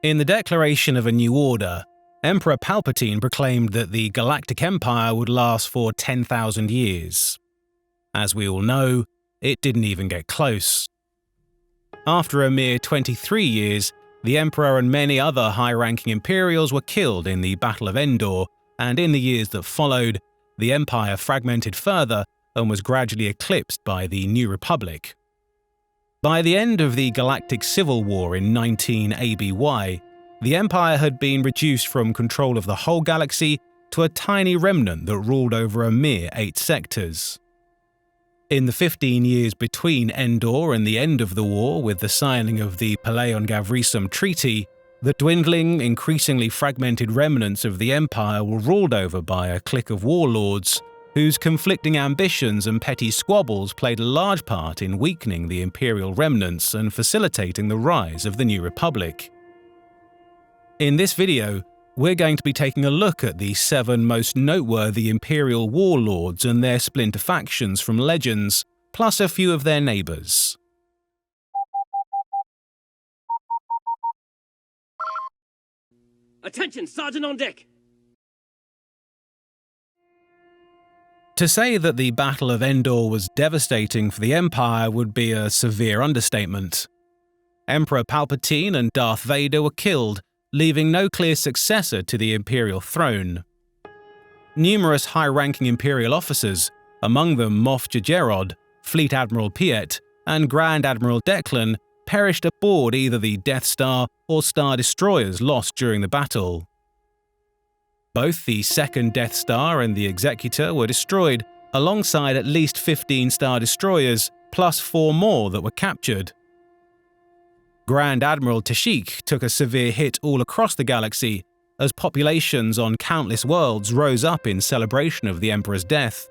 In the declaration of a new order, Emperor Palpatine proclaimed that the Galactic Empire would last for 10,000 years. As we all know, it didn't even get close. After a mere 23 years, the Emperor and many other high-ranking Imperials were killed in the Battle of Endor, and in the years that followed, the Empire fragmented further and was gradually eclipsed by the New Republic. By the end of the Galactic Civil War in 19 ABY, the Empire had been reduced from control of the whole galaxy to a tiny remnant that ruled over a mere 8 sectors. In the 15 years between Endor and the end of the war, with the signing of the Palaeon Gavrisum Treaty, the dwindling, increasingly fragmented remnants of the Empire were ruled over by a clique of warlords, whose conflicting ambitions and petty squabbles played a large part in weakening the Imperial remnants and facilitating the rise of the New Republic. In this video, we're going to be taking a look at the 7 most noteworthy Imperial warlords and their splinter factions from Legends, plus a few of their neighbours. Attention, Sergeant on deck! To say that the Battle of Endor was devastating for the Empire would be a severe understatement. Emperor Palpatine and Darth Vader were killed, leaving no clear successor to the Imperial throne. Numerous high-ranking Imperial officers, among them Moff Gigerod, Fleet Admiral Piet, and Grand Admiral Declan, perished aboard either the Death Star or Star Destroyers lost during the battle. Both the second Death Star and the Executor were destroyed, alongside at least 15 Star Destroyers, plus 4 more that were captured. Grand Admiral Kashyyyk took a severe hit all across the galaxy, as populations on countless worlds rose up in celebration of the Emperor's death.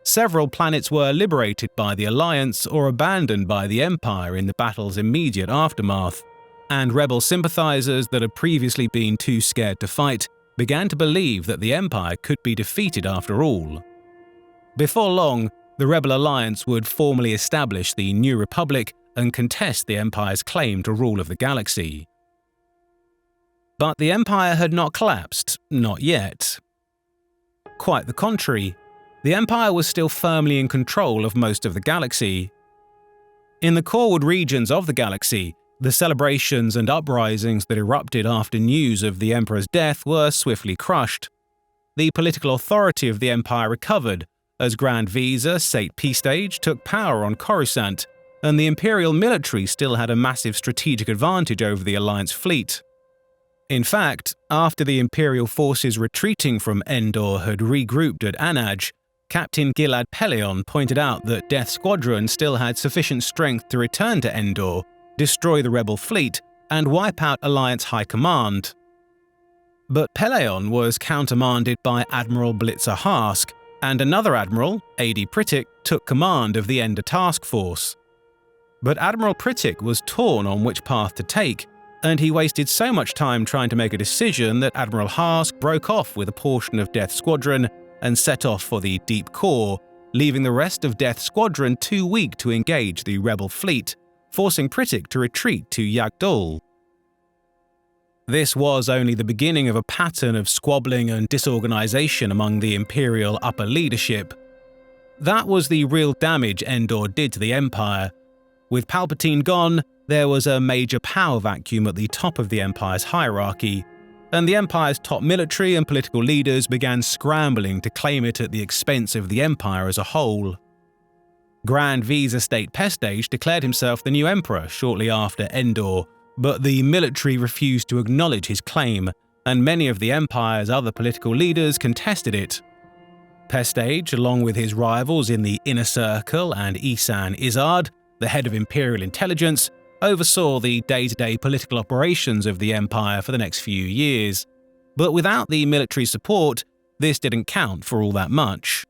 Several planets were liberated by the Alliance or abandoned by the Empire in the battle's immediate aftermath, and rebel sympathizers that had previously been too scared to fight began to believe that the Empire could be defeated after all. Before long, the Rebel Alliance would formally establish the New Republic and contest the Empire's claim to rule of the galaxy. But the Empire had not collapsed, not yet. Quite the contrary, the Empire was still firmly in control of most of the galaxy. In the Corewood regions of the galaxy, the celebrations and uprisings that erupted after news of the Emperor's death were swiftly crushed. The political authority of the Empire recovered, as Grand Visa Sate Peastage took power on Coruscant, and the Imperial military still had a massive strategic advantage over the Alliance fleet. In fact, after the Imperial forces retreating from Endor had regrouped at Anaj, Captain Gilad Pellaeon pointed out that Death Squadron still had sufficient strength to return to Endor, destroy the rebel fleet, and wipe out Alliance High Command. But Pellaeon was countermanded by Admiral Blitzer Hask, and another admiral, A.D. Prentioch, took command of the Endor Task Force. But Admiral Prentioch was torn on which path to take, and he wasted so much time trying to make a decision that Admiral Hask broke off with a portion of Death Squadron and set off for the Deep Core, leaving the rest of Death Squadron too weak to engage the rebel fleet, forcing Prentioch to retreat to Yagdul. This was only the beginning of a pattern of squabbling and disorganization among the Imperial upper leadership. That was the real damage Endor did to the Empire. With Palpatine gone, there was a major power vacuum at the top of the Empire's hierarchy, and the Empire's top military and political leaders began scrambling to claim it at the expense of the Empire as a whole. Grand Visa Sate Peastage declared himself the new emperor shortly after Endor, but the military refused to acknowledge his claim, and many of the Empire's other political leaders contested it. Peastage, along with his rivals in the Inner Circle and Isan Isard, the head of Imperial Intelligence, oversaw the day-to-day political operations of the Empire for the next few years. But without the military support, this didn't count for all that much.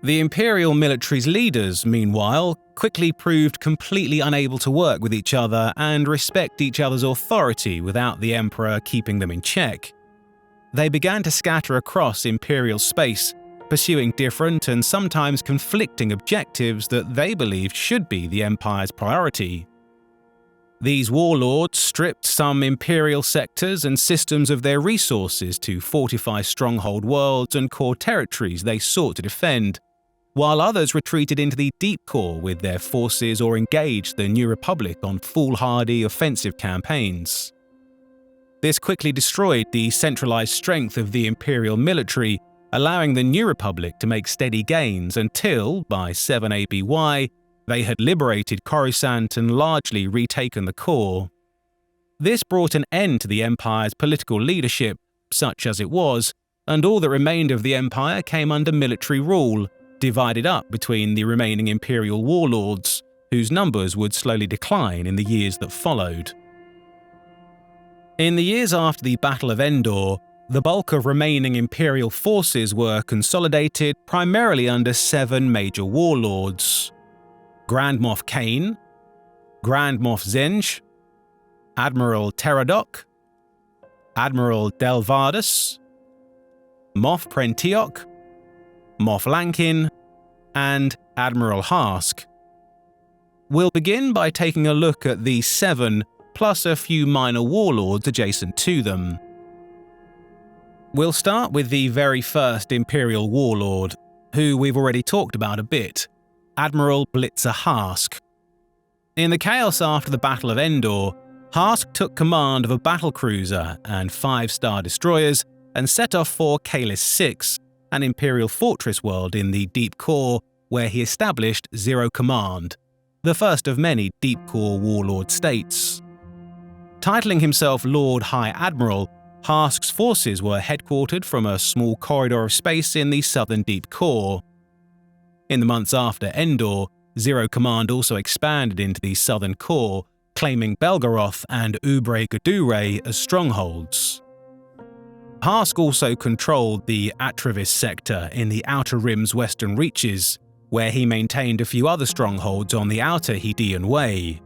The Imperial military's leaders, meanwhile, quickly proved completely unable to work with each other and respect each other's authority without the Emperor keeping them in check. They began to scatter across Imperial space, pursuing different and sometimes conflicting objectives that they believed should be the Empire's priority. These warlords stripped some Imperial sectors and systems of their resources to fortify stronghold worlds and core territories they sought to defend, while others retreated into the Deep Core with their forces or engaged the New Republic on foolhardy offensive campaigns. This quickly destroyed the centralized strength of the Imperial military, allowing the New Republic to make steady gains until, by 7 ABY, they had liberated Coruscant and largely retaken the core. This brought an end to the Empire's political leadership, such as it was, and all that remained of the Empire came under military rule, divided up between the remaining Imperial warlords, whose numbers would slowly decline in the years that followed. In the years after the Battle of Endor, the bulk of remaining Imperial forces were consolidated primarily under 7 major warlords: Grand Moff Kane, Grand Moff Zsinj, Admiral Teradok, Admiral Delvardus, Moff Prentioch, Moff Lankin, and Admiral Hask. We'll begin by taking a look at these 7, plus a few minor warlords adjacent to them. We'll start with the very first Imperial warlord, who we've already talked about a bit, Admiral Blitzer Hask. In the chaos after the Battle of Endor, Hask took command of a battlecruiser and 5 star destroyers and set off for Kalis 6, an Imperial fortress world in the Deep Core where he established Zero Command, the first of many Deep Core warlord states. Titling himself Lord High Admiral, Hask's forces were headquartered from a small corridor of space in the southern Deep Core. In the months after Endor, Zero Command also expanded into the southern core, claiming Belgoroth and Ubre Gadure as strongholds. Hask also controlled the Atravis sector in the Outer Rim's western reaches, where he maintained a few other strongholds on the Outer Hydean Way.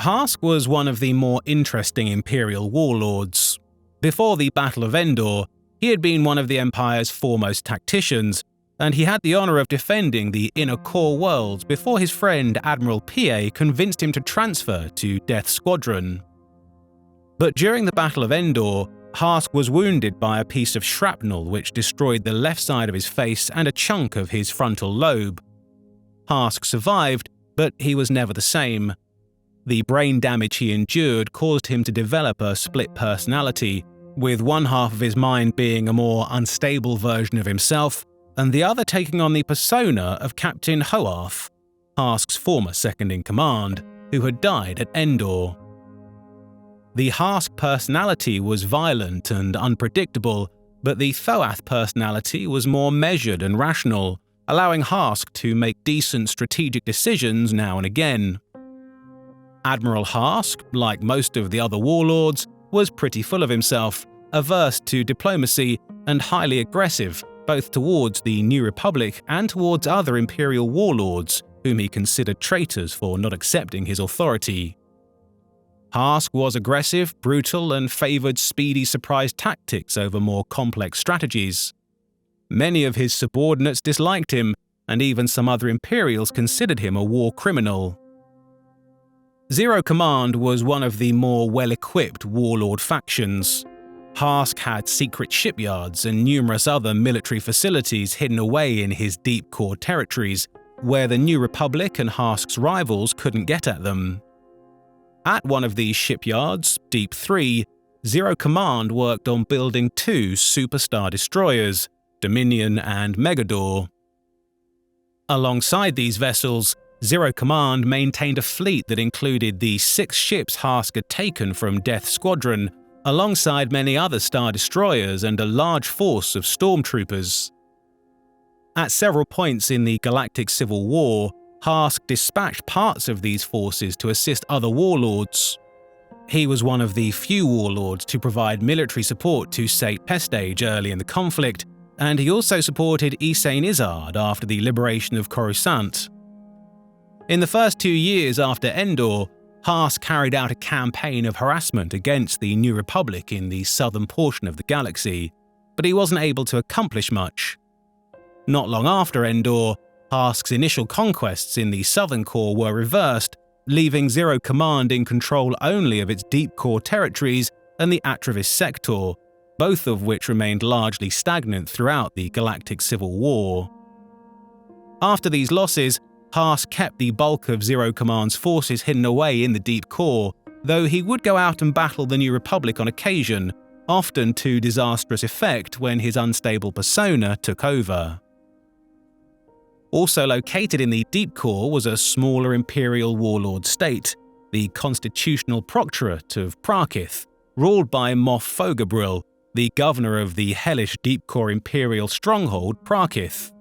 Hask was one of the more interesting Imperial warlords. Before the Battle of Endor, he had been one of the Empire's foremost tacticians, and he had the honor of defending the inner core worlds before his friend Admiral Pie convinced him to transfer to Death Squadron. But during the Battle of Endor, Hask was wounded by a piece of shrapnel which destroyed the left side of his face and a chunk of his frontal lobe. Hask survived, but he was never the same. The brain damage he endured caused him to develop a split personality, with one half of his mind being a more unstable version of himself, and the other taking on the persona of Captain Hoarth, Hask's former second-in-command, who had died at Endor. The Hask personality was violent and unpredictable, but the Thoath personality was more measured and rational, allowing Hask to make decent strategic decisions now and again. Admiral Hask, like most of the other warlords, was pretty full of himself, averse to diplomacy, and highly aggressive, both towards the New Republic and towards other Imperial warlords, whom he considered traitors for not accepting his authority. Hask was aggressive, brutal, and favoured speedy surprise tactics over more complex strategies. Many of his subordinates disliked him, and even some other Imperials considered him a war criminal. Zero Command was one of the more well-equipped warlord factions. Hask had secret shipyards and numerous other military facilities hidden away in his deep core territories, where the New Republic and Hask's rivals couldn't get at them. At one of these shipyards, Deep 3, Zero Command worked on building 2 superstar destroyers, Dominion and Megador. Alongside these vessels, Zero Command maintained a fleet that included the 6 ships Hask had taken from Death Squadron, alongside many other star destroyers and a large force of stormtroopers. At several points in the Galactic Civil War, Hask dispatched parts of these forces to assist other warlords. He was one of the few warlords to provide military support to Sate Pestage early in the conflict, and he also supported Ysane Isard after the liberation of Coruscant. In the first 2 years after Endor, Hask carried out a campaign of harassment against the New Republic in the southern portion of the galaxy, but he wasn't able to accomplish much. Not long after Endor, Hask's initial conquests in the southern core were reversed, leaving Zero Command in control only of its deep core territories and the Atravis sector, both of which remained largely stagnant throughout the Galactic Civil War. After these losses, Haas kept the bulk of Zero Command's forces hidden away in the deep core, though he would go out and battle the New Republic on occasion, often to disastrous effect when his unstable persona took over. Also located in the deep core was a smaller Imperial warlord state, the Constitutional Proctorate of Prakith, ruled by Moff Fogabril, the governor of the hellish deep core Imperial stronghold Prakith.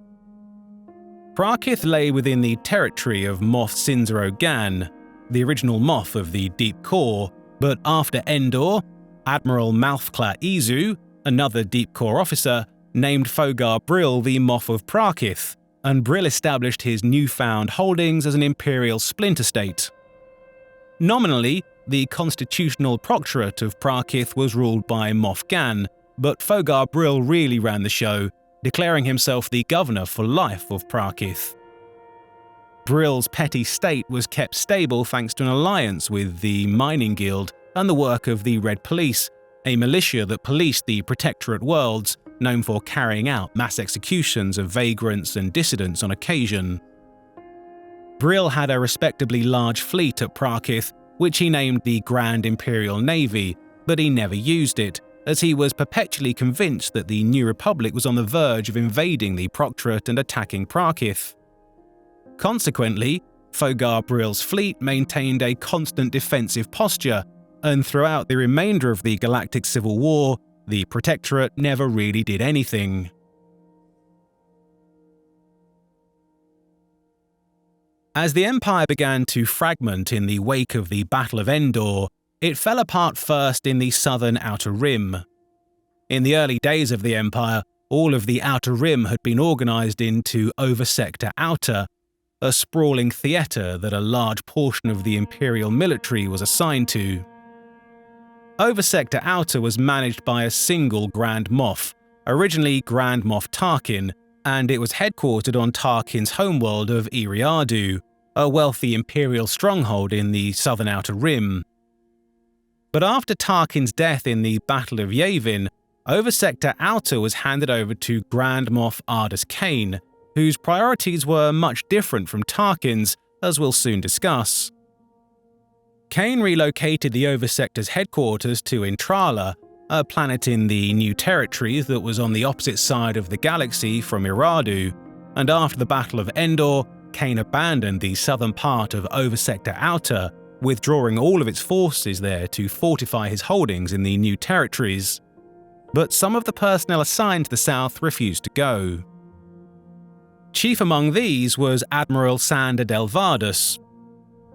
Prakith lay within the territory of Moff Sinzero Gan, the original Moff of the deep core, but after Endor, Admiral Malfcla Izu, another deep core officer, named Fogar Brill the Moff of Prakith, and Brill established his newfound holdings as an Imperial splinter state. Nominally, the Constitutional Proctorate of Prakith was ruled by Moff Gan, but Fogar Brill really ran the show, declaring himself the governor for life of Prakith. Brill's petty state was kept stable thanks to an alliance with the Mining Guild and the work of the Red Police, a militia that policed the Protectorate worlds, known for carrying out mass executions of vagrants and dissidents on occasion. Brill had a respectably large fleet at Prakith, which he named the Grand Imperial Navy, but he never used it, as he was perpetually convinced that the New Republic was on the verge of invading the Proctorate and attacking Prakith. Consequently, Fogar Brill's fleet maintained a constant defensive posture, and throughout the remainder of the Galactic Civil War, the Protectorate never really did anything. As the Empire began to fragment in the wake of the Battle of Endor, it fell apart first in the southern Outer Rim. In the early days of the Empire, all of the Outer Rim had been organized into Oversector Outer, a sprawling theater that a large portion of the Imperial military was assigned to. Oversector Outer was managed by a single Grand Moff, originally Grand Moff Tarkin, and it was headquartered on Tarkin's homeworld of Eriadu, a wealthy Imperial stronghold in the southern Outer Rim. But after Tarkin's death in the Battle of Yavin, Oversector Outer was handed over to Grand Moff Ardus Kane, whose priorities were much different from Tarkin's, as we'll soon discuss. Kane relocated the Oversector's headquarters to Intrala, a planet in the New Territories that was on the opposite side of the galaxy from Eriadu, and after the Battle of Endor, Kane abandoned the southern part of Oversector Outer, withdrawing all of its forces there to fortify his holdings in the New Territories. But some of the personnel assigned to the south refused to go. Chief among these was Admiral Sander Delvardus.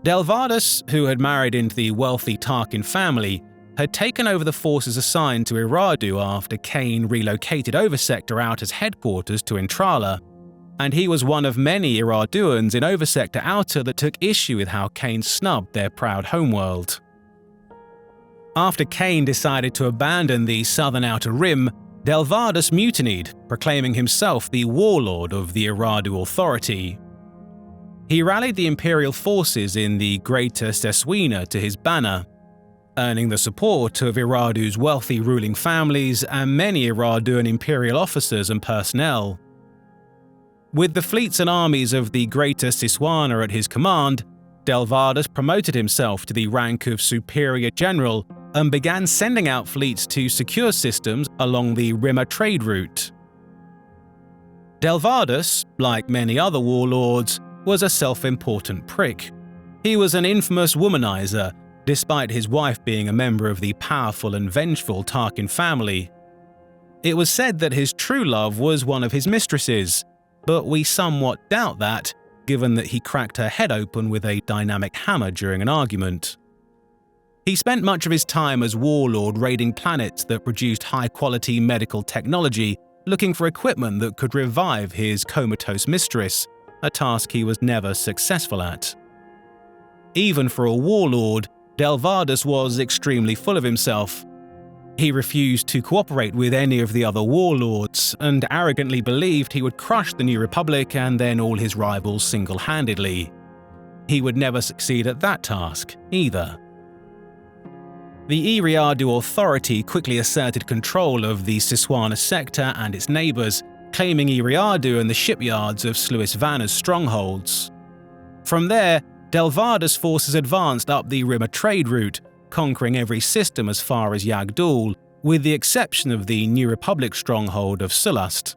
Delvardus, who had married into the wealthy Tarkin family, had taken over the forces assigned to Eriadu after Kane relocated Oversector Outer's headquarters to Intrala, and he was one of many Iraduans in Oversector Outer that took issue with how Kane snubbed their proud homeworld. After Kane decided to abandon the southern Outer Rim, Delvardus mutinied, proclaiming himself the Warlord of the Eriadu Authority. He rallied the Imperial forces in the Greater Seswina to his banner, earning the support of Iradu's wealthy ruling families and many Iraduan Imperial officers and personnel. With the fleets and armies of the Greater Siswana at his command, Delvardus promoted himself to the rank of Superior General and began sending out fleets to secure systems along the Rimmer trade route. Delvardus, like many other warlords, was a self-important prick. He was an infamous womanizer, despite his wife being a member of the powerful and vengeful Tarkin family. It was said that his true love was one of his mistresses, but we somewhat doubt that, given that he cracked her head open with a dynamic hammer during an argument. He spent much of his time as warlord raiding planets that produced high-quality medical technology, looking for equipment that could revive his comatose mistress, a task he was never successful at. Even for a warlord, Delvardus was extremely full of himself. He refused to cooperate with any of the other warlords, and arrogantly believed he would crush the New Republic and then all his rivals single-handedly. he would never succeed at that task, either. The Eriadu Authority quickly asserted control of the Siswana sector and its neighbours, claiming Eriadu and the shipyards of Sluis Vanna's strongholds. From there, Delvarda's forces advanced up the Rimmer trade route, conquering every system as far as Yagdul, with the exception of the New Republic stronghold of Sulast.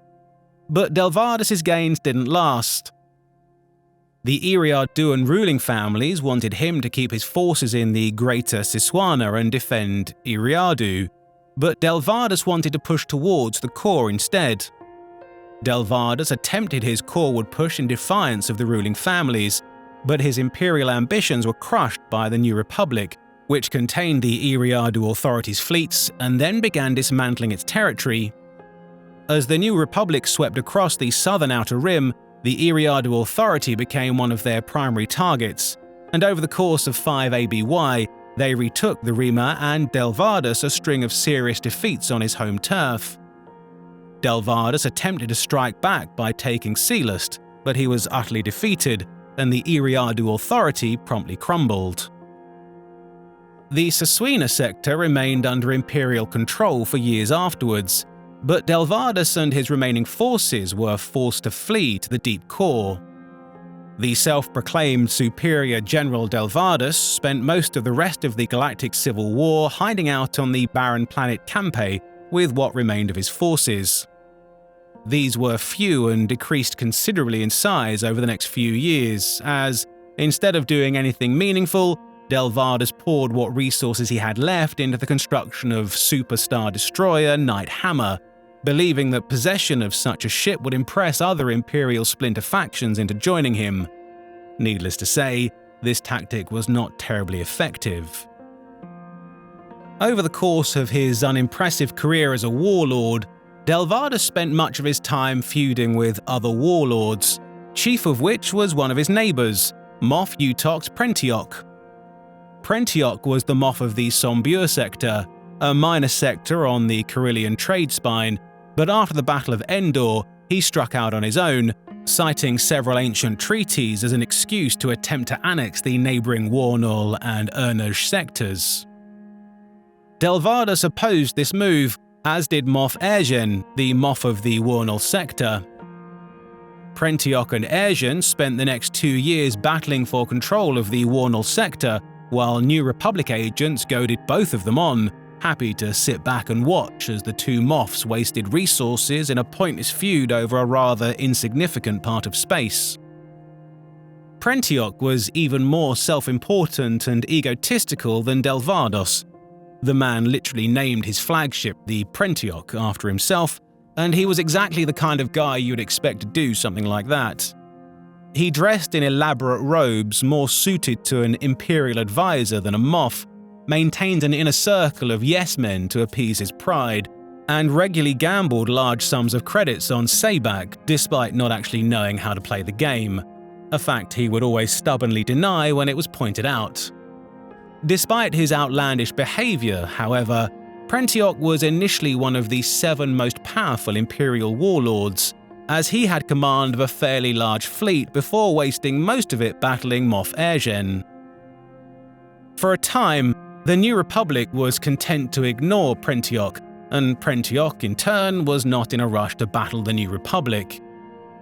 But Delvardas's gains didn't last. The Eriaduan ruling families wanted him to keep his forces in the Greater Siswana and defend Eriadu, but Delvardas wanted to push towards the core instead. Delvardas attempted his coreward push in defiance of the ruling families, but his imperial ambitions were crushed by the New Republic, which contained the Eriadu Authority's fleets and then began dismantling its territory. As the New Republic swept across the southern outer rim, the Eriadu Authority became one of their primary targets, and over the course of 5 ABY, they retook the Rimmer and Delvardas a string of serious defeats on his home turf. Delvardas attempted to strike back by taking Sealist, but he was utterly defeated, and the Eriadu Authority promptly crumbled. The Siswana sector remained under imperial control for years afterwards, but Delvardas and his remaining forces were forced to flee to the deep core. The self-proclaimed superior General Delvardas spent most of the rest of the Galactic Civil War hiding out on the barren planet Campe with what remained of his forces. These were few and decreased considerably in size over the next few years, as, instead of doing anything meaningful, Delvardas poured what resources he had left into the construction of superstar destroyer Night Hammer, believing that possession of such a ship would impress other Imperial splinter factions into joining him. Needless to say, this tactic was not terribly effective. Over the course of his unimpressive career as a warlord, Delvardas spent much of his time feuding with other warlords, chief of which was one of his neighbours, Moff Utok's Prentioch. Prentioch was the Moff of the Sombur sector, a minor sector on the Carillion trade spine, but after the Battle of Endor, he struck out on his own, citing several ancient treaties as an excuse to attempt to annex the neighbouring Warnol and Urnaj sectors. Delvardas opposed this move, as did Moff Ergen, the Moff of the Warnol sector. Prentioch and Ergen spent the next 2 years battling for control of the Warnol sector, while New Republic agents goaded both of them on, happy to sit back and watch as the two Moffs wasted resources in a pointless feud over a rather insignificant part of space. Prentioch was even more self-important and egotistical than Delvardas. The man literally named his flagship the Prentioch after himself, and he was exactly the kind of guy you'd expect to do something like that. He dressed in elaborate robes more suited to an imperial advisor than a Moff, maintained an inner circle of yes-men to appease his pride, and regularly gambled large sums of credits on Sabak despite not actually knowing how to play the game, a fact he would always stubbornly deny when it was pointed out. Despite his outlandish behaviour, however, Prentioch was initially one of the 7 most powerful Imperial warlords, as he had command of a fairly large fleet before wasting most of it battling Moff Ergen. For a time, the New Republic was content to ignore Prentioch, and Prentioch in turn was not in a rush to battle the New Republic.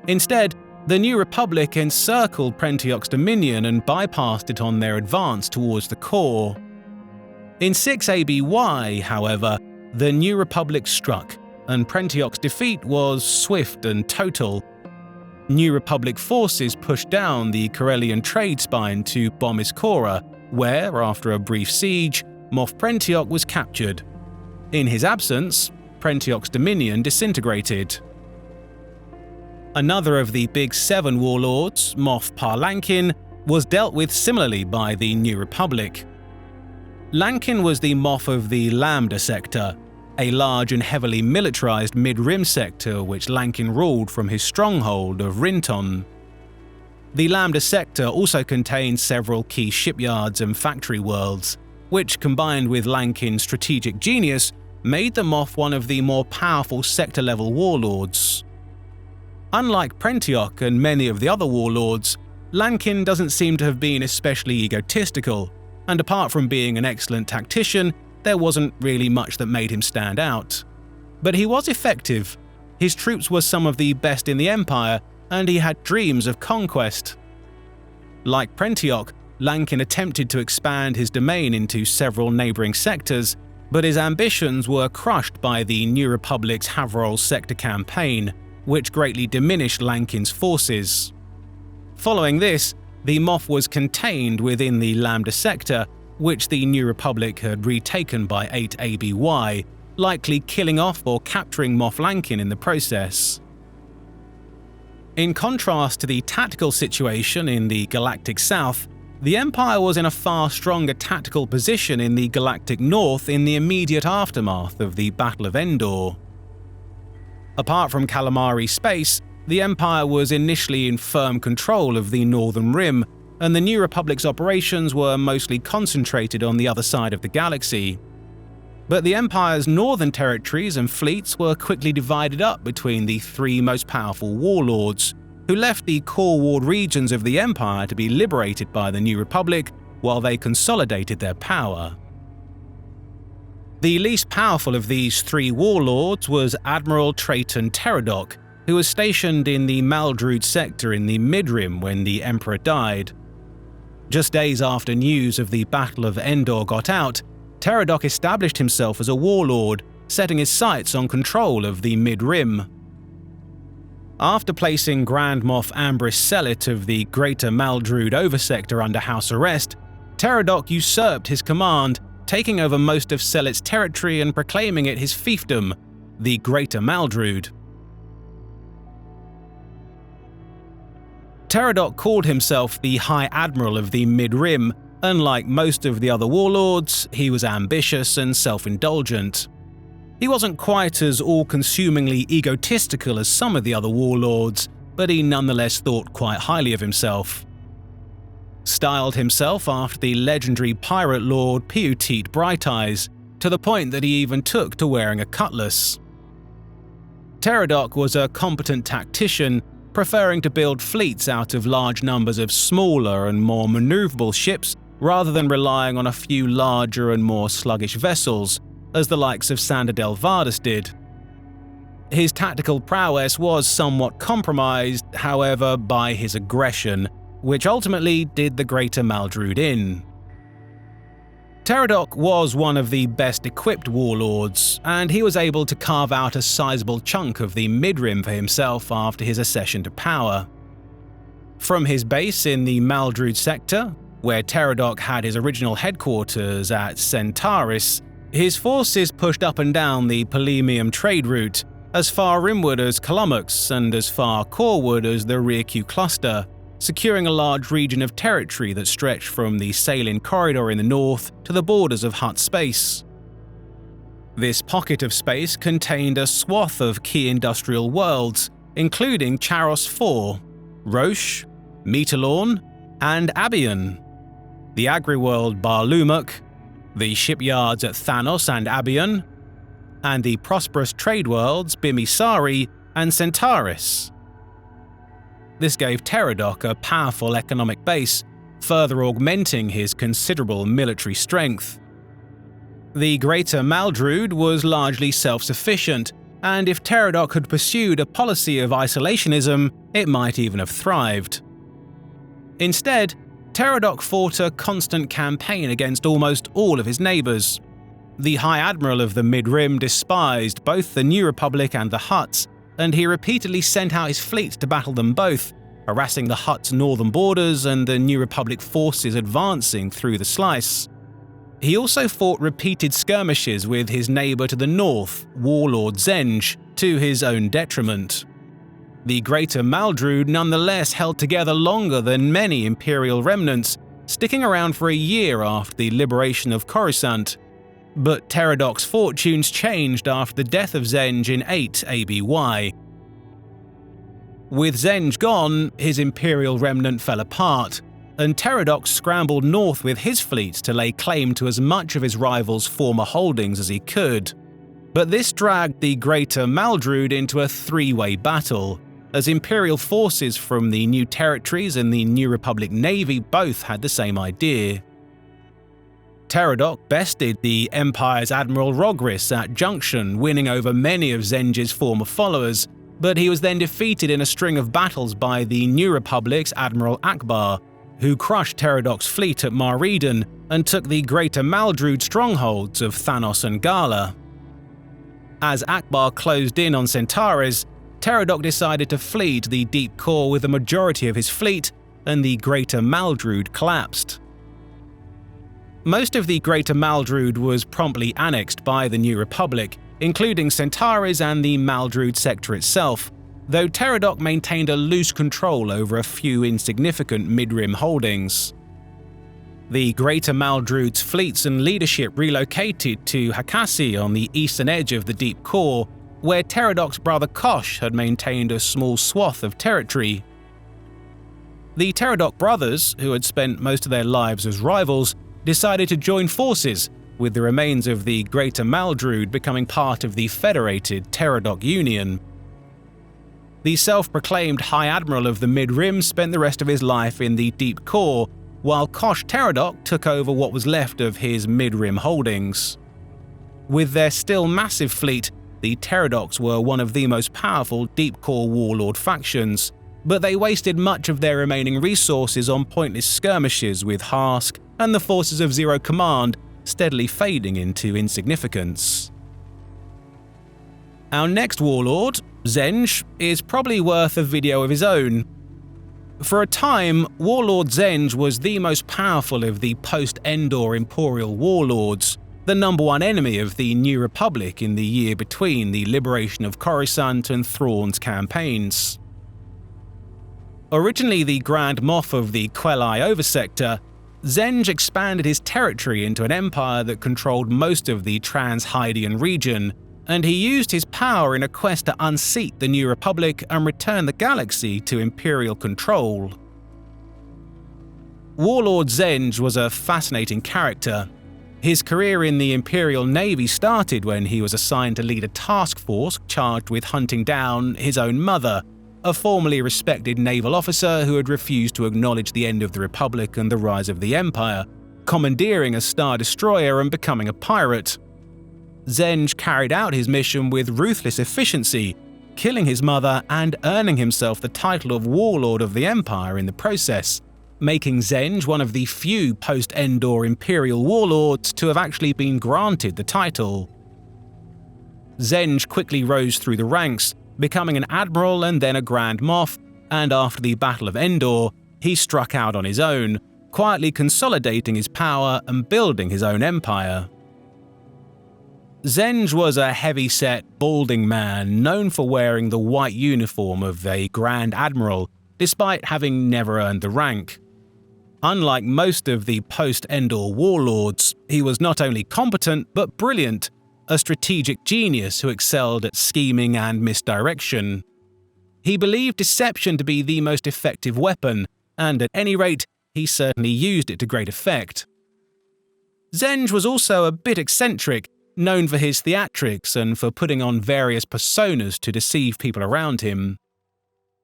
Instead, the New Republic encircled Prentioch's dominion and bypassed it on their advance towards the core. In 6 ABY, however, the New Republic struck, and Prentioch's defeat was swift and total. New Republic forces pushed down the Carillion trade spine to bomb Iskora, where, after a brief siege, Moff Prentioch was captured. In his absence, Prentioch's dominion disintegrated. Another of the Big 7 warlords, Moff Lankin, was dealt with similarly by the New Republic. Lankin was the Moff of the Lambda sector, a large and heavily militarized mid-rim sector which Lankin ruled from his stronghold of Rinton. The Lambda sector also contained several key shipyards and factory worlds, which, combined with Lankin's strategic genius, made them Moff one of the more powerful sector-level warlords. Unlike Prentioch and many of the other warlords, Lankin doesn't seem to have been especially egotistical, and apart from being an excellent tactician, there wasn't really much that made him stand out. But he was effective. His troops were some of the best in the Empire, and he had dreams of conquest. Like Prentioch, Lankin attempted to expand his domain into several neighbouring sectors, but his ambitions were crushed by the New Republic's Haverol sector campaign, which greatly diminished Lankin's forces. Following this, the Moff was contained within the Lambda sector, which the New Republic had retaken by 8 ABY, likely killing off or capturing Moff Lankin in the process. In contrast to the tactical situation in the Galactic South, the Empire was in a far stronger tactical position in the Galactic North in the immediate aftermath of the Battle of Endor. Apart from Calamari space, the Empire was initially in firm control of the Northern Rim, and the New Republic's operations were mostly concentrated on the other side of the galaxy. But the Empire's northern territories and fleets were quickly divided up between the three most powerful warlords, who left the core ward regions of the Empire to be liberated by the New Republic while they consolidated their power. The least powerful of these three warlords was Admiral Trayton Teridoc, who was stationed in the Maldrood sector in the Midrim when the Emperor died. Just days after news of the Battle of Endor got out, Teridoc established himself as a warlord, setting his sights on control of the Mid-Rim. After placing Grand Moff Ambris Sellet of the Greater Maldrood Oversector under house arrest, Teridoc usurped his command, taking over most of Sellet's territory and proclaiming it his fiefdom, the Greater Maldrood. Teridoc called himself the High Admiral of the Mid-Rim. Unlike most of the other warlords, he was ambitious and self-indulgent. He wasn't quite as all-consumingly egotistical as some of the other warlords, but he nonetheless thought quite highly of himself. Styled himself after the legendary pirate lord Piutit Bright Eyes, to the point that he even took to wearing a cutlass. Teridoc was a competent tactician, preferring to build fleets out of large numbers of smaller and more maneuverable ships rather than relying on a few larger and more sluggish vessels, as the likes of Sandor Del Vardis did. His tactical prowess was somewhat compromised, however, by his aggression, which ultimately did the Greater Maldrood in. Teridoc was one of the best equipped warlords, and he was able to carve out a sizable chunk of the Midrim for himself after his accession to power. From his base in the Maldrood sector, where Teridoc had his original headquarters at Centaurus, his forces pushed up and down the Polemium trade route, as far rimward as Colomux and as far coreward as the Ryukyu cluster, securing a large region of territory that stretched from the Salin corridor in the north to the borders of Hutt space. This pocket of space contained a swath of key industrial worlds, including Charos IV, Roche, Metalorn, and Abion, the agri-world Barlumuk, the shipyards at Thanos and Abion, and the prosperous trade worlds Bimisari and Centaurus. This gave Teridoc a powerful economic base, further augmenting his considerable military strength. The Greater Maldrood was largely self-sufficient, and if Teridoc had pursued a policy of isolationism, it might even have thrived. Instead, Teridoc fought a constant campaign against almost all of his neighbours. The High Admiral of the Mid-Rim despised both the New Republic and the Hutts, and he repeatedly sent out his fleet to battle them both, harassing the Hutt's northern borders and the New Republic forces advancing through the slice. He also fought repeated skirmishes with his neighbour to the north, Warlord Zsinj, to his own detriment. The Greater Maldrood nonetheless held together longer than many Imperial remnants, sticking around for a year after the liberation of Coruscant. But Teridoc's fortunes changed after the death of Zsinj in 8 ABY. With Zsinj gone, his Imperial remnant fell apart, and Teridoc scrambled north with his fleet to lay claim to as much of his rival's former holdings as he could. But this dragged the Greater Maldrood into a three-way battle, as Imperial forces from the New Territories and the New Republic Navy both had the same idea. Teradok bested the Empire's Admiral Rogris at Junction, winning over many of Zsinj's former followers, but he was then defeated in a string of battles by the New Republic's Admiral Akbar, who crushed Teradok's fleet at Mar Eden and took the Greater Maldrood strongholds of Thanos and Gala. As Akbar closed in on Centaurus, Teradok decided to flee to the Deep Core with the majority of his fleet, and the Greater Maldrood collapsed. Most of the Greater Maldrood was promptly annexed by the New Republic, including Centaurus and the Maldrood sector itself, though Teradok maintained a loose control over a few insignificant mid-rim holdings. The Greater Maldrood's fleets and leadership relocated to Hakasi on the eastern edge of the Deep Core, where Teradok's brother Kosh had maintained a small swath of territory. The Teradok brothers, who had spent most of their lives as rivals, decided to join forces, with the remains of the Greater Maldrood becoming part of the federated Teradok Union. The self-proclaimed High Admiral of the Mid-Rim spent the rest of his life in the Deep Core, while Kosh Teradok took over what was left of his Mid-Rim holdings. With their still massive fleet, the Teradoks were one of the most powerful Deep Core warlord factions, but they wasted much of their remaining resources on pointless skirmishes with Hask and the forces of Zero Command, steadily fading into insignificance. Our next warlord, Zsinj, is probably worth a video of his own. For a time, Warlord Zsinj was the most powerful of the Post-Endor Imperial Warlords, the #1 enemy of the New Republic in the year between the liberation of Coruscant and Thrawn's campaigns. Originally the Grand Moff of the Quelai Oversector, Zsinj expanded his territory into an empire that controlled most of the Trans-Hydian region, and he used his power in a quest to unseat the New Republic and return the galaxy to Imperial control. Warlord Zsinj was a fascinating character. His career in the Imperial Navy started when he was assigned to lead a task force charged with hunting down his own mother, a formerly respected naval officer who had refused to acknowledge the end of the Republic and the rise of the Empire, commandeering a Star Destroyer and becoming a pirate. Zsinj carried out his mission with ruthless efficiency, killing his mother and earning himself the title of Warlord of the Empire in the process, making Zsinj one of the few post-Endor Imperial warlords to have actually been granted the title. Zsinj quickly rose through the ranks, becoming an admiral and then a Grand Moff, and after the Battle of Endor, he struck out on his own, quietly consolidating his power and building his own empire. Zsinj was a heavy-set, balding man known for wearing the white uniform of a Grand Admiral, despite having never earned the rank. Unlike most of the post-Endor warlords, he was not only competent but brilliant, a strategic genius who excelled at scheming and misdirection. He believed deception to be the most effective weapon, and at any rate, he certainly used it to great effect. Zsinj was also a bit eccentric, known for his theatrics and for putting on various personas to deceive people around him.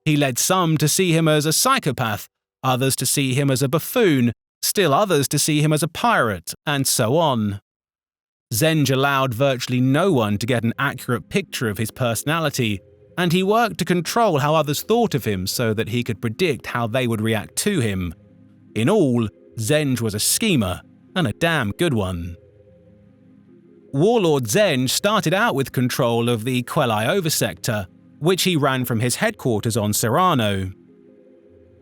He led some to see him as a psychopath, others to see him as a buffoon, still others to see him as a pirate, and so on. Zsinj allowed virtually no one to get an accurate picture of his personality, and he worked to control how others thought of him so that he could predict how they would react to him. In all, Zsinj was a schemer, and a damn good one. Warlord Zsinj started out with control of the Quelai Oversector, which he ran from his headquarters on Serrano.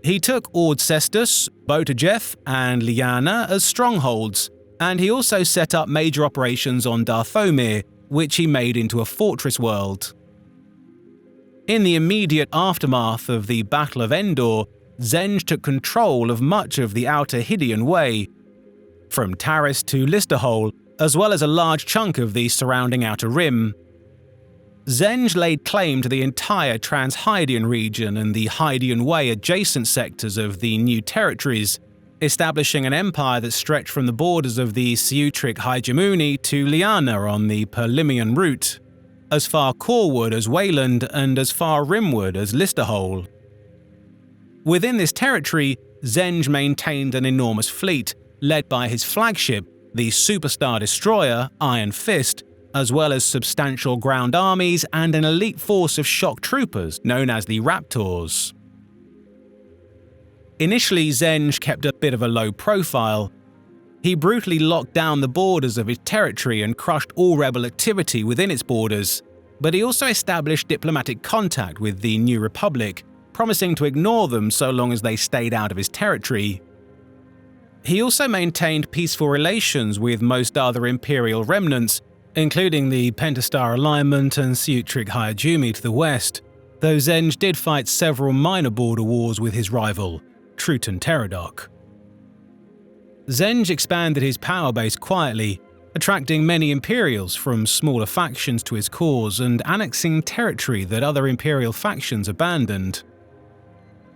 He took Ord Cestus, Botajeth, and Liana as strongholds, and he also set up major operations on Dathomir, which he made into a fortress world. In the immediate aftermath of the Battle of Endor, Zsinj took control of much of the Outer Hydian Way, from Taris to Listerhole, as well as a large chunk of the surrounding Outer Rim. Zsinj laid claim to the entire Trans-Hydian region and the Hydian Way adjacent sectors of the New Territories, establishing an empire that stretched from the borders of the Siutric Hegemony to Liana on the Perlimian route, as far coreward as Wayland and as far rimward as Listerhole. Within this territory, Zsinj maintained an enormous fleet, led by his flagship, the superstar destroyer Iron Fist, as well as substantial ground armies and an elite force of shock troopers known as the Raptors. Initially, Zsinj kept a bit of a low profile. He brutally locked down the borders of his territory and crushed all rebel activity within its borders, but he also established diplomatic contact with the New Republic, promising to ignore them so long as they stayed out of his territory. He also maintained peaceful relations with most other Imperial remnants, including the Pentastar Alignment and Sutric Hyajumi to the west, though Zsinj did fight several minor border wars with his rival, Truton Teradok. Zsinj expanded his power base quietly, attracting many Imperials from smaller factions to his cause and annexing territory that other Imperial factions abandoned.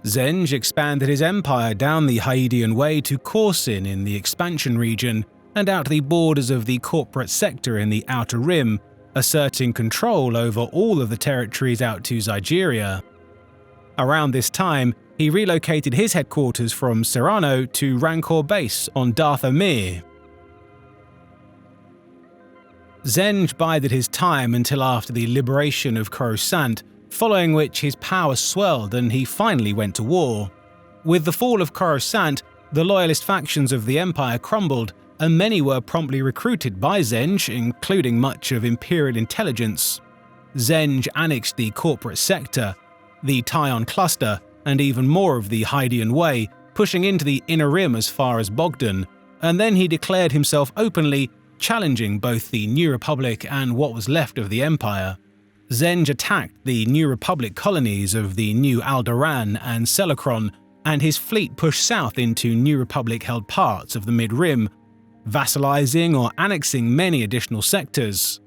Zsinj expanded his empire down the Hyadian Way to Corsin in the expansion region and out the borders of the corporate sector in the Outer Rim, asserting control over all of the territories out to Zygeria. Around this time, he relocated his headquarters from Serrano to Rancor Base on Dathomir. Zsinj bided his time until after the liberation of Coruscant, following which his power swelled and he finally went to war. With the fall of Coruscant, the loyalist factions of the Empire crumbled, and many were promptly recruited by Zsinj, including much of Imperial intelligence. Zsinj annexed the corporate sector, the Tyon cluster, and even more of the Hyadian Way, pushing into the Inner Rim as far as Bogdan, and then he declared himself openly, challenging both the New Republic and what was left of the Empire. Zsinj attacked the New Republic colonies of the New Alderaan and Selachron, and his fleet pushed south into New Republic-held parts of the Mid-Rim, vassalizing or annexing many additional sectors.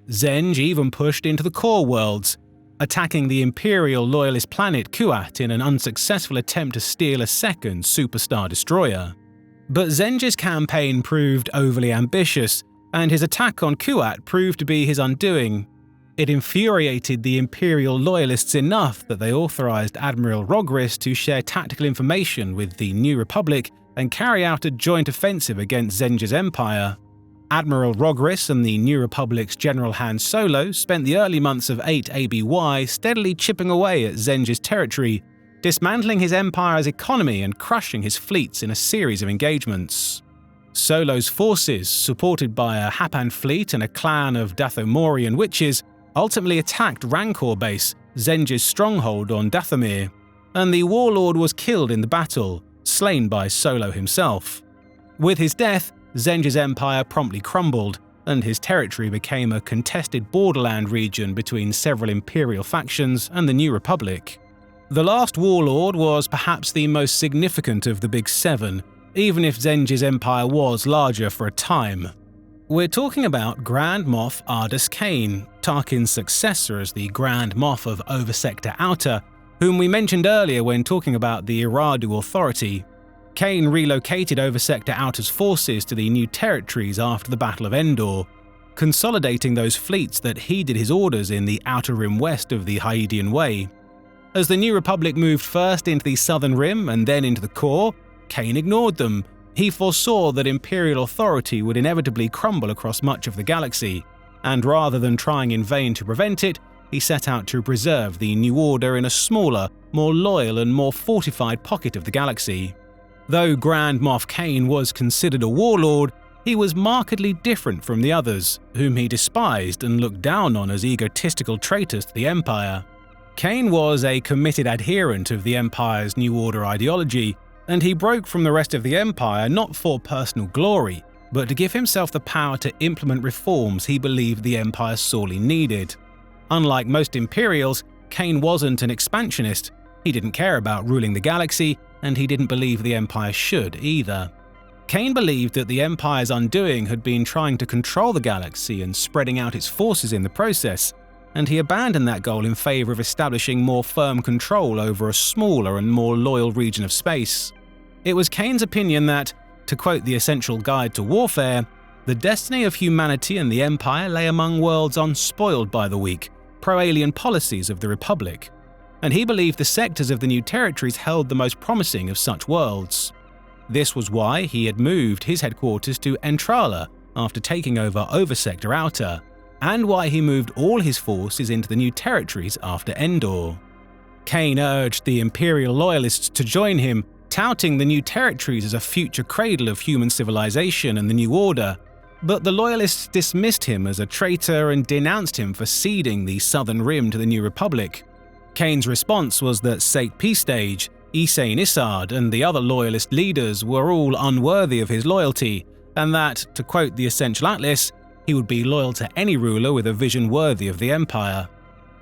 Zsinj even pushed into the core worlds, attacking the Imperial loyalist planet Kuat in an unsuccessful attempt to steal a second superstar destroyer. But Zsinj's campaign proved overly ambitious, and his attack on Kuat proved to be his undoing. It infuriated the Imperial loyalists enough that they authorized Admiral Rogris to share tactical information with the New Republic and carry out a joint offensive against Zsinj's empire. Admiral Rogris and the New Republic's General Han Solo spent the early months of 8 ABY steadily chipping away at Zsinj's territory, dismantling his empire's economy and crushing his fleets in a series of engagements. Solo's forces, supported by a Hapan fleet and a clan of Dathomorian witches, ultimately attacked Rancor Base, Zsinj's stronghold on Dathomir, and the Warlord was killed in the battle, slain by Solo himself. With his death, Zsinj's empire promptly crumbled, and his territory became a contested borderland region between several Imperial factions and the New Republic. The last Warlord was perhaps the most significant of the Big Seven, even if Zsinj's empire was larger for a time. We're talking about Grand Moff Ardus Kane, Tarkin's successor as the Grand Moff of Oversector Outer, whom we mentioned earlier when talking about the Eriadu Authority. Kane relocated Oversector Outer's forces to the new territories after the Battle of Endor, consolidating those fleets that heeded his orders in the Outer Rim west of the Hyadian Way. As the New Republic moved first into the Southern Rim and then into the core, Kane ignored them. He foresaw that Imperial authority would inevitably crumble across much of the galaxy, and rather than trying in vain to prevent it, he set out to preserve the New Order in a smaller, more loyal and more fortified pocket of the galaxy. Though Grand Moff Kane was considered a warlord, he was markedly different from the others, whom he despised and looked down on as egotistical traitors to the Empire. Kane was a committed adherent of the Empire's New Order ideology, and he broke from the rest of the Empire not for personal glory, but to give himself the power to implement reforms he believed the Empire sorely needed. Unlike most Imperials, Kane wasn't an expansionist. He didn't care about ruling the galaxy, and he didn't believe the Empire should either. Kane believed that the Empire's undoing had been trying to control the galaxy and spreading out its forces in the process, and he abandoned that goal in favor of establishing more firm control over a smaller and more loyal region of space. It was Kane's opinion that, to quote the Essential Guide to Warfare, The destiny of humanity and the Empire lay among worlds unspoiled by the weak, pro-alien policies of the Republic, and he believed the sectors of the new territories held the most promising of such worlds. This was why he had moved his headquarters to Entrala after taking over Oversector Outer, and why he moved all his forces into the new territories after Endor. Kane urged the Imperial Loyalists to join him, touting the new territories as a future cradle of human civilization and the New Order, but the Loyalists dismissed him as a traitor and denounced him for ceding the Southern Rim to the New Republic. Kane's response was that Sate Peastage, Ysane Isard, and the other Loyalist leaders were all unworthy of his loyalty, and that, to quote the Essential Atlas, he would be loyal to any ruler with a vision worthy of the Empire.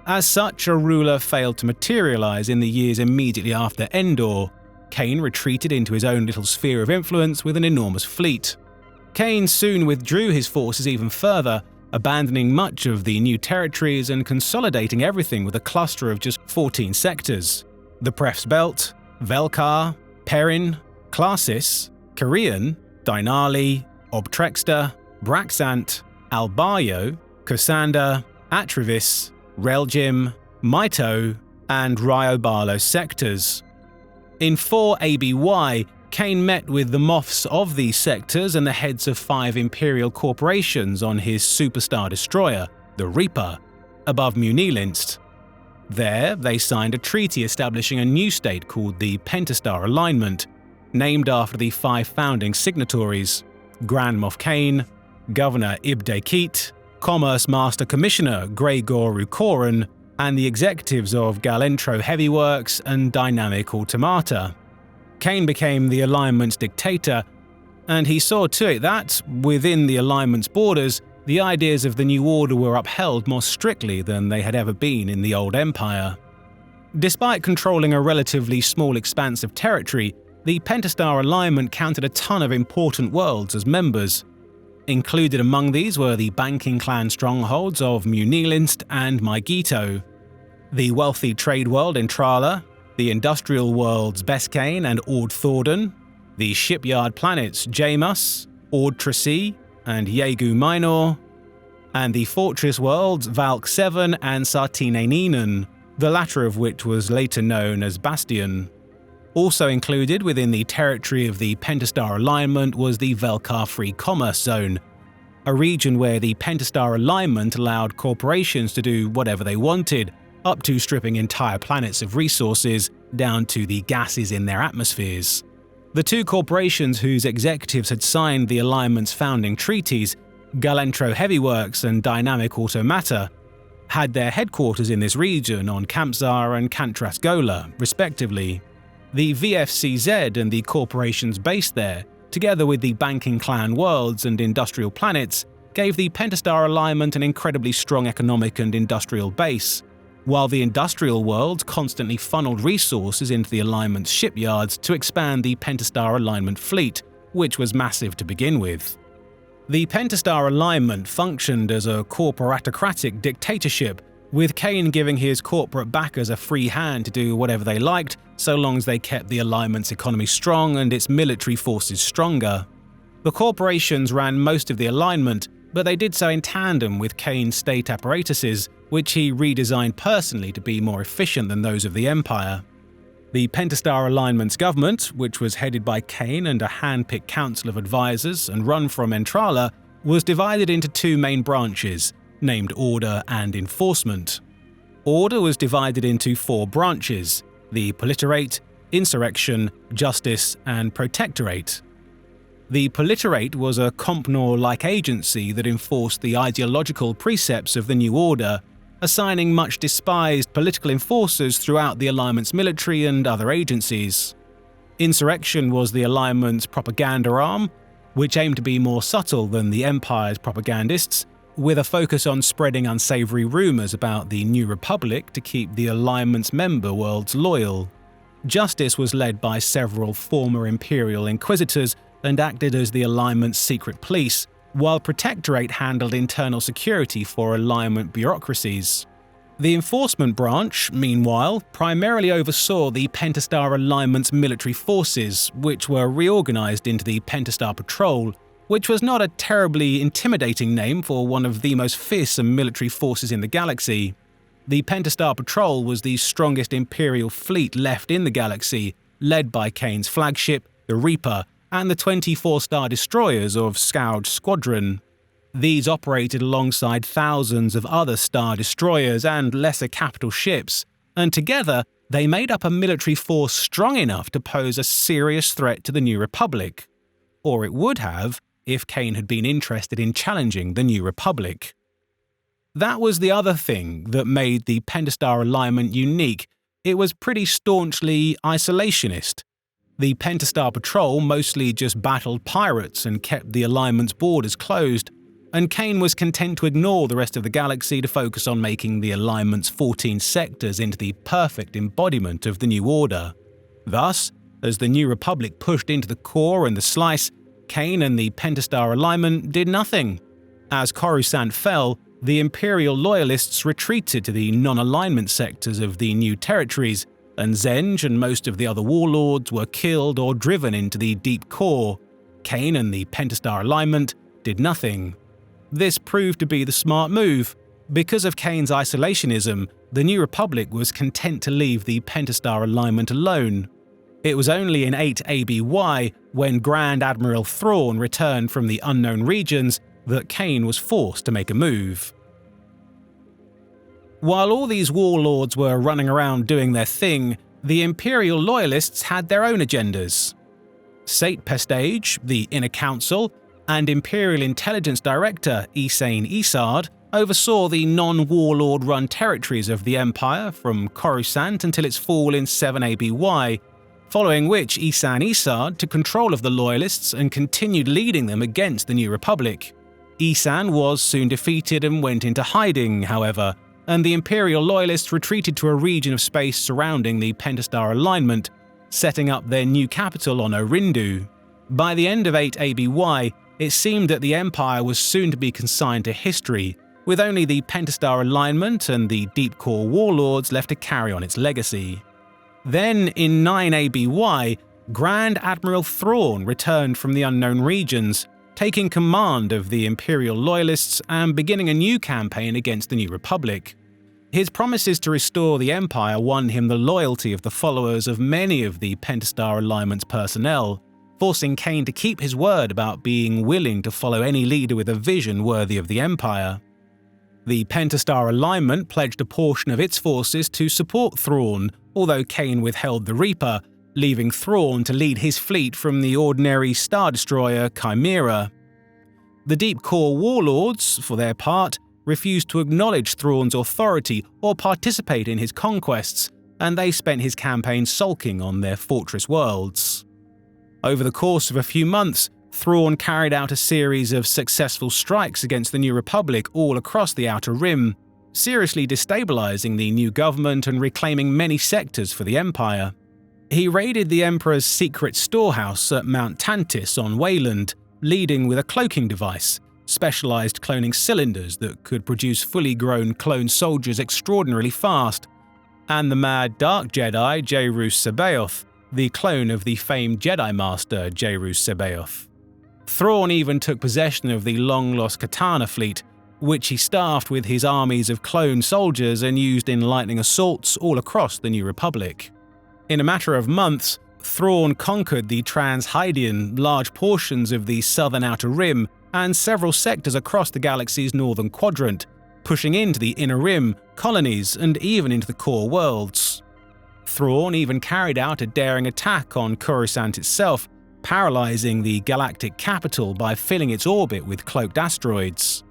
As such, a ruler failed to materialize in the years immediately after Endor. Kane retreated into his own little sphere of influence with an enormous fleet. Kane soon withdrew his forces even further, abandoning much of the new territories and consolidating everything with a cluster of just 14 sectors: the Pref's Belt, Velkar, Perrin, Classis, Korean, Dynali, Obtrexter, Braxant, Albayo, Kosanda, Atravis, Reljim, Maito, and Ryobalo sectors. In 4 ABY, Kane met with the Moffs of these sectors and the heads of 5 Imperial corporations on his superstar destroyer, the Reaper, above Munilinst. There, they signed a treaty establishing a new state called the Pentastar Alignment, named after the 5 founding signatories: Grand Moff Kane, Governor Ibn Keet, Commerce Master Commissioner Gregor Rukoran, and the executives of Galentro Heavy Works and Dynamic Automata. Kane became the Alignment's dictator, and he saw to it that, within the Alignment's borders, the ideas of the New Order were upheld more strictly than they had ever been in the old Empire. Despite controlling a relatively small expanse of territory, the Pentastar Alignment counted a ton of important worlds as members. Included among these were the banking clan strongholds of Munilinst and Maigito, the wealthy trade world Entrala, the industrial worlds Beskane and Ord Thorden, the shipyard planets Jamus, Ord Trasi, and Yegu Minor, and the fortress worlds Valk 7 and Sartine Ninan, the latter of which was later known as Bastion. Also included within the territory of the Pentastar Alignment was the Velkar Free Commerce Zone, a region where the Pentastar Alignment allowed corporations to do whatever they wanted, up to stripping entire planets of resources down to the gases in their atmospheres. The 2 corporations whose executives had signed the Alignment's founding treaties, Galentro Heavy Works and Dynamic Automata, had their headquarters in this region on Kampzar and Kantras Gola, respectively. The VFCZ and the corporations based there, together with the banking clan worlds and industrial planets, gave the Pentastar Alignment an incredibly strong economic and industrial base, while the industrial world constantly funneled resources into the Alignment's shipyards to expand the Pentastar Alignment fleet, which was massive to begin with. The Pentastar Alignment functioned as a corporatocratic dictatorship, with Kane giving his corporate backers a free hand to do whatever they liked, so long as they kept the Alignment's economy strong and its military forces stronger. The corporations ran most of the Alignment, but they did so in tandem with Kane's state apparatuses, which he redesigned personally to be more efficient than those of the Empire. The Pentastar Alignment's government, which was headed by Kane and a hand-picked council of advisors and run from Entrala, was divided into 2 main branches, named Order and Enforcement. Order was divided into 4 branches: the Politorate, Insurrection, Justice, and Protectorate. The Politorate was a Compnor-like agency that enforced the ideological precepts of the New Order, assigning much despised political enforcers throughout the Alignment's military and other agencies. Insurrection was the Alignment's propaganda arm, which aimed to be more subtle than the Empire's propagandists, with a focus on spreading unsavory rumors about the New Republic to keep the Alignment's member worlds loyal. Justice was led by several former Imperial Inquisitors and acted as the Alignment's secret police, while Protectorate handled internal security for Alignment bureaucracies. The Enforcement branch, meanwhile, primarily oversaw the Pentastar Alignment's military forces, which were reorganized into the Pentastar Patrol, which was not a terribly intimidating name for one of the most fearsome military forces in the galaxy. The Pentastar Patrol was the strongest Imperial fleet left in the galaxy, led by Kane's flagship, the Reaper, and the 24 Star Destroyers of Scourge Squadron. These operated alongside thousands of other Star Destroyers and lesser capital ships, and together they made up a military force strong enough to pose a serious threat to the New Republic. Or it would have, if Kane had been interested in challenging the New Republic. That was the other thing that made the Pentastar Alignment unique. It was pretty staunchly isolationist. The Pentastar Patrol mostly just battled pirates and kept the Alignment's borders closed, and Kane was content to ignore the rest of the galaxy to focus on making the Alignment's 14 sectors into the perfect embodiment of the New Order. Thus, as the New Republic pushed into the core and the slice, Kane and the Pentastar Alignment did nothing. As Coruscant fell, the Imperial Loyalists retreated to the non-alignment sectors of the new territories, and Zsinj and most of the other Warlords were killed or driven into the deep core. Kane and the Pentastar Alignment did nothing. This proved to be the smart move. Because of Kane's isolationism, the New Republic was content to leave the Pentastar Alignment alone. It was only in 8 ABY, when Grand Admiral Thrawn returned from the unknown regions, that Kane was forced to make a move. While all these warlords were running around doing their thing, the Imperial Loyalists had their own agendas. Sate Pestage, the Inner Council, and Imperial Intelligence Director Isard oversaw the non-warlord-run territories of the Empire from Coruscant until its fall in 7 ABY, following which Isard took control of the Loyalists and continued leading them against the New Republic. Isard was soon defeated and went into hiding, however, and the Imperial Loyalists retreated to a region of space surrounding the Pentastar Alignment, setting up their new capital on Orindu. By the end of 8 ABY, it seemed that the Empire was soon to be consigned to history, with only the Pentastar Alignment and the Deep Core Warlords left to carry on its legacy. Then, in 9 ABY, Grand Admiral Thrawn returned from the unknown regions, taking command of the Imperial Loyalists and beginning a new campaign against the New Republic. His promises to restore the Empire won him the loyalty of the followers of many of the Pentastar Alignment's personnel, forcing Kane to keep his word about being willing to follow any leader with a vision worthy of the Empire. The Pentastar Alignment pledged a portion of its forces to support Thrawn, although Kane withheld the Reaper, leaving Thrawn to lead his fleet from the ordinary Star Destroyer Chimera. The Deep Core Warlords, for their part, refused to acknowledge Thrawn's authority or participate in his conquests, and they spent his campaign sulking on their fortress worlds. Over the course of a few months, Thrawn carried out a series of successful strikes against the New Republic all across the Outer Rim, seriously destabilizing the new government and reclaiming many sectors for the Empire. He raided the Emperor's secret storehouse at Mount Tantis on Wayland, leading with a cloaking device, specialized cloning cylinders that could produce fully grown clone soldiers extraordinarily fast, and the mad Dark Jedi Jairus C'baoth, the clone of the famed Jedi Master Jairus C'baoth. Thrawn even took possession of the long-lost Katana fleet, which he staffed with his armies of clone soldiers and used in lightning assaults all across the New Republic. In a matter of months, Thrawn conquered the Trans-Hydian, large portions of the southern Outer Rim, and several sectors across the galaxy's northern quadrant, pushing into the Inner Rim, colonies, and even into the core worlds. Thrawn even carried out a daring attack on Coruscant itself, paralyzing the galactic capital by filling its orbit with cloaked asteroids.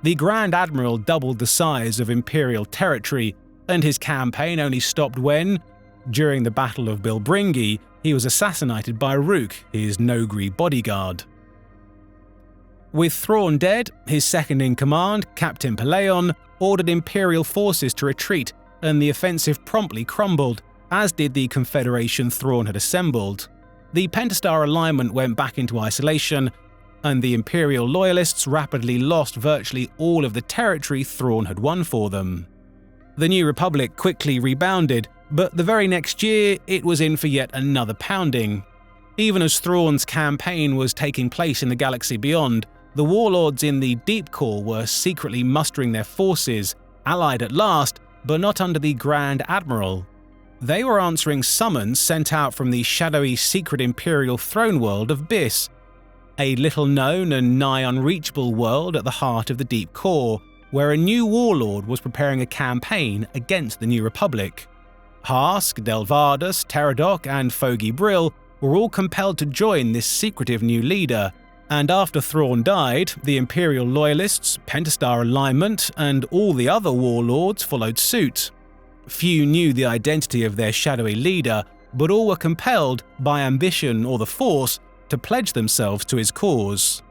The Grand Admiral doubled the size of Imperial territory, and his campaign only stopped when, during the Battle of Bilbringi, he was assassinated by Rook, his Nogri bodyguard. With Thrawn dead, his second-in-command, Captain Peleon, ordered Imperial forces to retreat, and the offensive promptly crumbled, as did the Confederation Thrawn had assembled. The Pentastar Alignment went back into isolation, and the Imperial Loyalists rapidly lost virtually all of the territory Thrawn had won for them. The New Republic quickly rebounded, but the very next year it was in for yet another pounding. Even as Thrawn's campaign was taking place in the galaxy beyond, the Warlords in the Deep Core were secretly mustering their forces, allied at last, but not under the Grand Admiral. They were answering summons sent out from the shadowy secret Imperial throne world of Biss, a little-known and nigh unreachable world at the heart of the Deep Core, where a new warlord was preparing a campaign against the New Republic. Hask, Delvadus, Teradok, and Foggy Brill were all compelled to join this secretive new leader, and after Thrawn died, the Imperial Loyalists, Pentastar Alignment, and all the other warlords followed suit. Few knew the identity of their shadowy leader, but all were compelled, by ambition or the Force, to pledge themselves to his cause.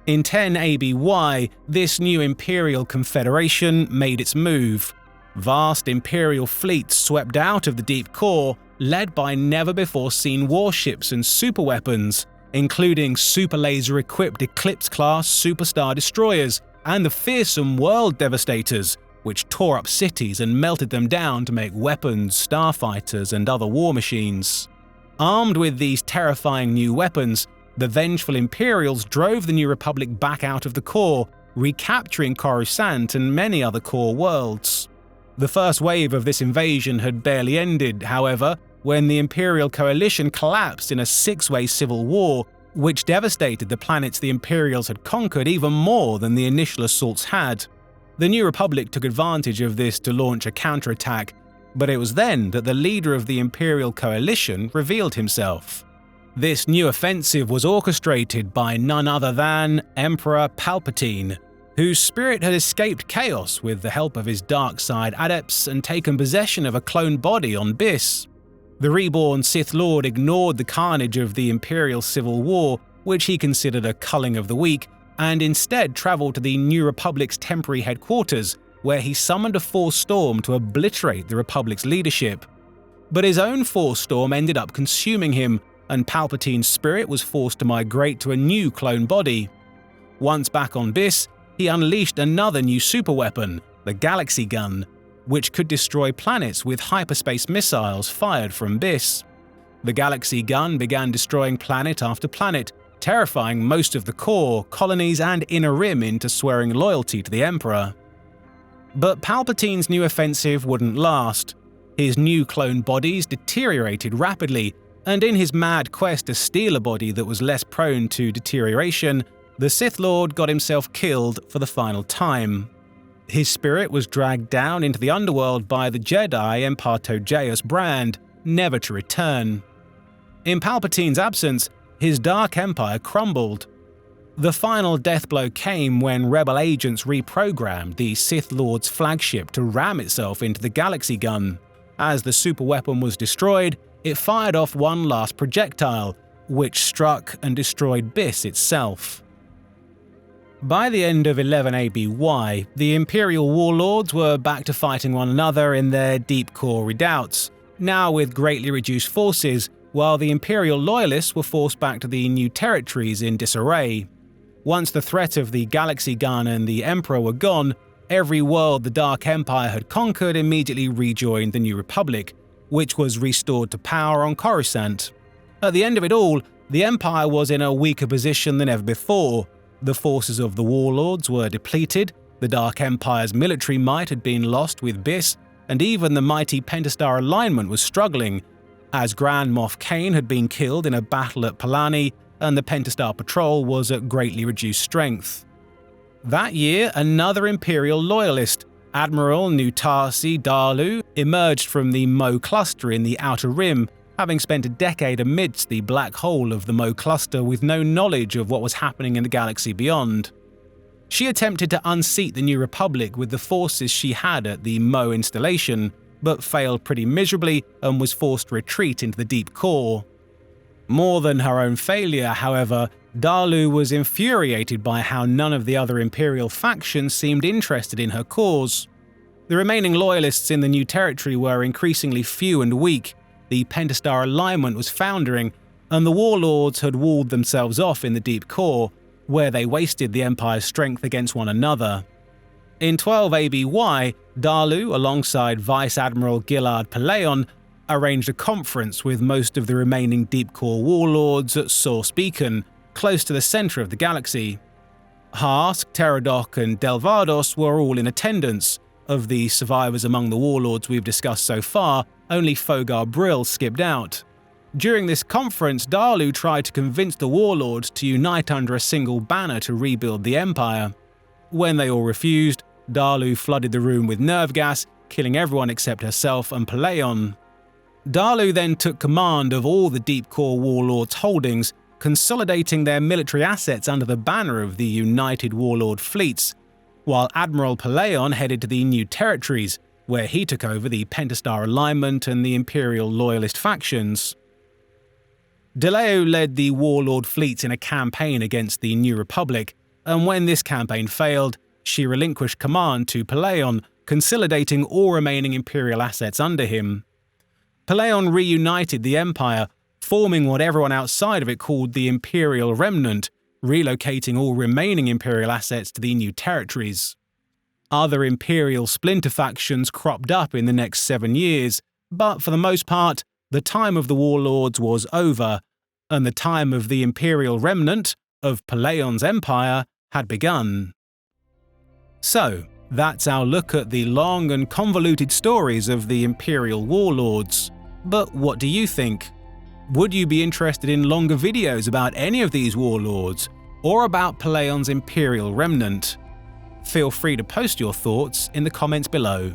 In 10 ABY, this new Imperial Confederation made its move. Vast Imperial fleets swept out of the Deep Core, led by never-before-seen warships and superweapons, including super laser-equipped Eclipse-class superstar destroyers and the fearsome World Devastators, which tore up cities and melted them down to make weapons, starfighters, and other war machines. Armed with these terrifying new weapons, the vengeful Imperials drove the New Republic back out of the core, recapturing Coruscant and many other core worlds. The first wave of this invasion had barely ended, however, when the Imperial coalition collapsed in a six-way civil war, which devastated the planets the Imperials had conquered even more than the initial assaults had. The New Republic took advantage of this to launch a counterattack, but it was then that the leader of the Imperial coalition revealed himself. This new offensive was orchestrated by none other than Emperor Palpatine, whose spirit had escaped chaos with the help of his dark side adepts and taken possession of a clone body on Biss. The reborn Sith Lord ignored the carnage of the Imperial Civil War, which he considered a culling of the weak, and instead travelled to the New Republic's temporary headquarters, where he summoned a Force Storm to obliterate the Republic's leadership. But his own Force Storm ended up consuming him, and Palpatine's spirit was forced to migrate to a new clone body. Once back on Biss, he unleashed another new superweapon, the Galaxy Gun, which could destroy planets with hyperspace missiles fired from Biss. The Galaxy Gun began destroying planet after planet, terrifying most of the core, colonies, and Inner Rim into swearing loyalty to the Emperor. But Palpatine's new offensive wouldn't last. His new clone bodies deteriorated rapidly, and in his mad quest to steal a body that was less prone to deterioration, the Sith Lord got himself killed for the final time. His spirit was dragged down into the underworld by the Jedi Empartogeus brand, never to return. In Palpatine's absence, his Dark Empire crumbled. The final death blow came when Rebel agents reprogrammed the Sith Lord's flagship to ram itself into the Galaxy Gun. As the superweapon was destroyed, it fired off one last projectile, which struck and destroyed Biss itself. By the end of 11 ABY, the Imperial Warlords were back to fighting one another in their Deep Core redoubts, now with greatly reduced forces, while the Imperial Loyalists were forced back to the new territories in disarray. Once the threat of the Galaxy Gun and the Emperor were gone, every world the Dark Empire had conquered immediately rejoined the New Republic, which was restored to power on Coruscant. At the end of it all, the Empire was in a weaker position than ever before. The forces of the Warlords were depleted, the Dark Empire's military might had been lost with Biss, and even the mighty Pentastar Alignment was struggling, as Grand Moff Kane had been killed in a battle at Palani, and the Pentastar Patrol was at greatly reduced strength. That year, another Imperial loyalist, Admiral Nutasi Dalu, emerged from the Mo cluster in the Outer Rim, having spent a decade amidst the black hole of the Mo cluster with no knowledge of what was happening in the galaxy beyond. She attempted to unseat the New Republic with the forces she had at the Mo installation, but failed pretty miserably and was forced to retreat into the Deep Core. More than her own failure, however, Dalu was infuriated by how none of the other Imperial factions seemed interested in her cause. The remaining loyalists in the new territory were increasingly few and weak, the Pentastar Alignment was foundering, and the Warlords had walled themselves off in the Deep Core, where they wasted the Empire's strength against one another. In 12 ABY, Dalu, alongside Vice Admiral Gilad Palaeon, arranged a conference with most of the remaining deep-core warlords at Source Beacon, close to the center of the galaxy. Hask, Pterodoc, and Delvados were all in attendance. Of the survivors among the warlords we've discussed so far, only Fogar Brill skipped out. During this conference, Dalu tried to convince the warlords to unite under a single banner to rebuild the Empire. When they all refused, Dalu flooded the room with nerve gas, killing everyone except herself and Palaeon. Dalu then took command of all the deep-core warlords' holdings, consolidating their military assets under the banner of the United Warlord Fleets, while Admiral Palaeon headed to the New Territories, where he took over the Pentastar Alignment and the Imperial Loyalist factions. Deleo led the Warlord fleets in a campaign against the New Republic, and when this campaign failed, she relinquished command to Palaeon, consolidating all remaining Imperial assets under him. Palaeon reunited the Empire, forming what everyone outside of it called the Imperial Remnant, relocating all remaining Imperial assets to the New Territories. Other Imperial splinter factions cropped up in the next 7 years, but for the most part, the time of the Warlords was over, and the time of the Imperial Remnant, of Palaeon's empire, had begun. So, that's our look at the long and convoluted stories of the Imperial Warlords. But what do you think? Would you be interested in longer videos about any of these warlords, or about Palaeon's Imperial Remnant? Feel free to post your thoughts in the comments below.